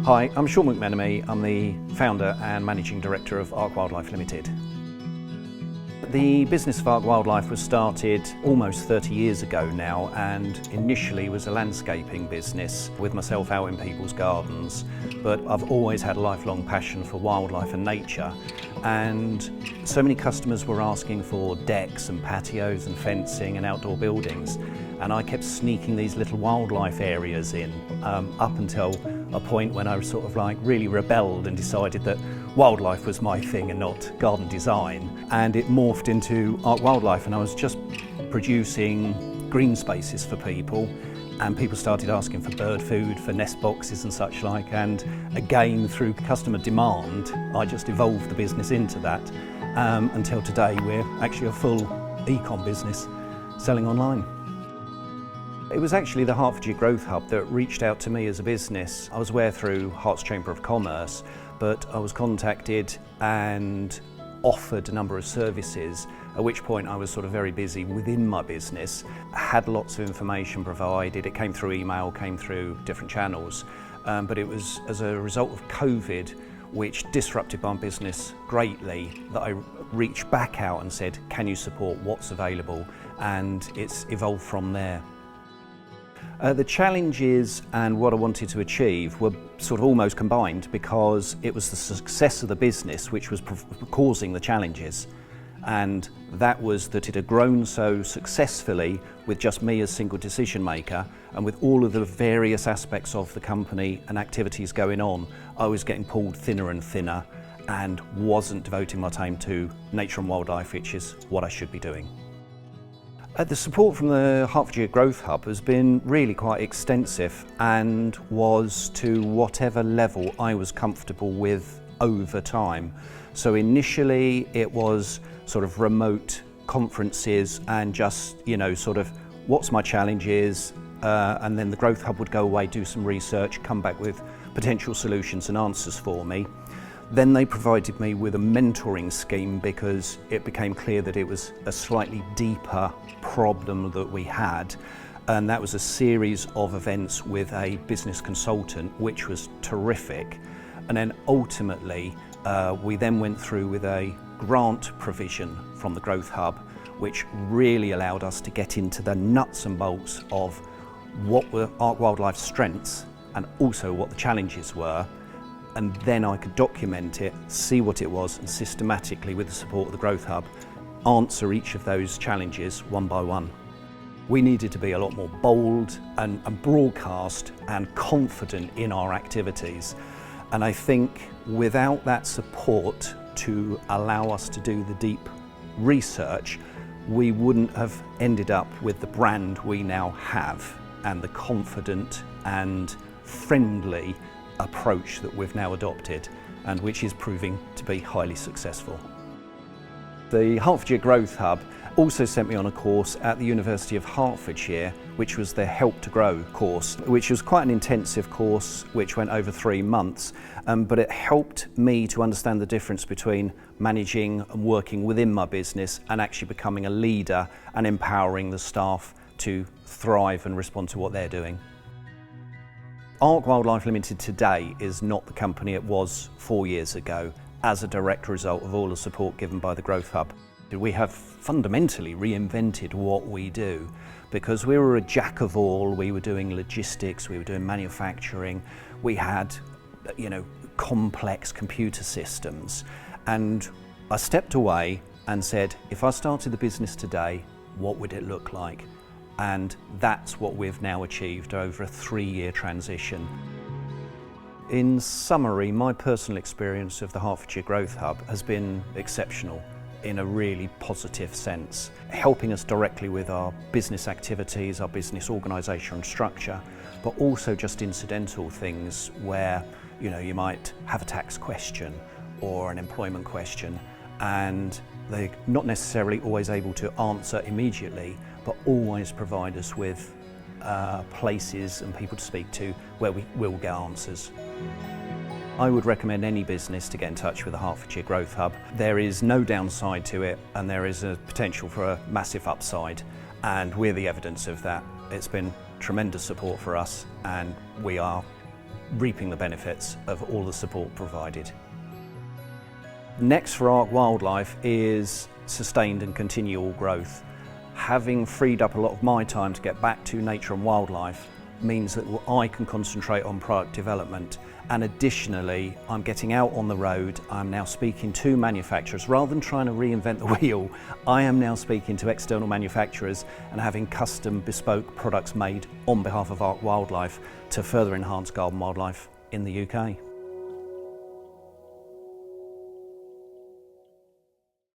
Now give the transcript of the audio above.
Hi, I'm Sean McMenemy. I'm the founder and managing director of Ark Wildlife Limited. The business of Ark Wildlife was started almost 30 years ago now, and initially was a landscaping business with myself out in people's gardens. But I've always had a lifelong passion for wildlife and nature, and so many customers were asking for decks and patios and fencing and outdoor buildings, and I kept sneaking these little wildlife areas in up until a point when I was sort of like really rebelled and decided that wildlife was my thing and not garden design, and it morphed into Ark Wildlife, and I was just producing green spaces for people, and people started asking for bird food, for nest boxes and such like, and again through customer demand I just evolved the business into that until today we're actually a full e-com business selling online. It was actually the Hertfordshire Growth Hub that reached out to me as a business. I was aware through Herts Chamber of Commerce, but I was contacted and offered a number of services, at which point I was sort of very busy within my business, had lots of information provided. It came through email, came through different channels, but it was as a result of COVID, which disrupted my business greatly, that I reached back out and said, can you support what's available? And it's evolved from there. The challenges and what I wanted to achieve were sort of almost combined, because it was the success of the business which was causing the challenges, and that was that it had grown so successfully with just me as single decision maker, and with all of the various aspects of the company and activities going on, I was getting pulled thinner and thinner and wasn't devoting my time to nature and wildlife, which is what I should be doing. The support from the Hertfordshire Growth Hub has been really quite extensive and was to whatever level I was comfortable with over time. So initially it was sort of remote conferences and just, sort of what's my challenges, and then the Growth Hub would go away, do some research, come back with potential solutions and answers for me. Then they provided me with a mentoring scheme, because it became clear that it was a slightly deeper problem that we had, and that was a series of events with a business consultant, which was terrific. And then ultimately we then went through with a grant provision from the Growth Hub, which really allowed us to get into the nuts and bolts of what were Ark Wildlife's strengths and also what the challenges were. And then I could document it, see what it was, and systematically, with the support of the Growth Hub, answer each of those challenges one by one. We needed to be a lot more bold and broadcast and confident in our activities. And I think without that support to allow us to do the deep research, we wouldn't have ended up with the brand we now have and the confident and friendly approach that we've now adopted, and which is proving to be highly successful. The Hertfordshire Growth Hub also sent me on a course at the University of Hertfordshire, which was the Help to Grow course, which was quite an intensive course which went over 3 months, but it helped me to understand the difference between managing and working within my business and actually becoming a leader and empowering the staff to thrive and respond to what they're doing. Ark Wildlife Limited today is not the company it was 4 years ago as a direct result of all the support given by the Growth Hub. We have fundamentally reinvented what we do, because we were a jack of all. We were doing logistics, we were doing manufacturing, we had complex computer systems, and I stepped away and said, if I started the business today, what would it look like? And that's what we've now achieved over a 3-year transition. In summary, my personal experience of the Hertfordshire Growth Hub has been exceptional in a really positive sense, helping us directly with our business activities, our business organisation and structure, but also just incidental things where you might have a tax question or an employment question, and they're not necessarily always able to answer immediately, but always provide us with places and people to speak to where we will get answers. I would recommend any business to get in touch with the Hertfordshire Growth Hub. There is no downside to it, and there is a potential for a massive upside, and we're the evidence of that. It's been tremendous support for us, and we are reaping the benefits of all the support provided. Next for Ark Wildlife is sustained and continual growth. Having freed up a lot of my time to get back to nature and wildlife means that I can concentrate on product development, and additionally I'm getting out on the road. I'm now speaking to manufacturers. Rather than trying to reinvent the wheel, I am now speaking to external manufacturers and having custom bespoke products made on behalf of Ark Wildlife to further enhance garden wildlife in the UK.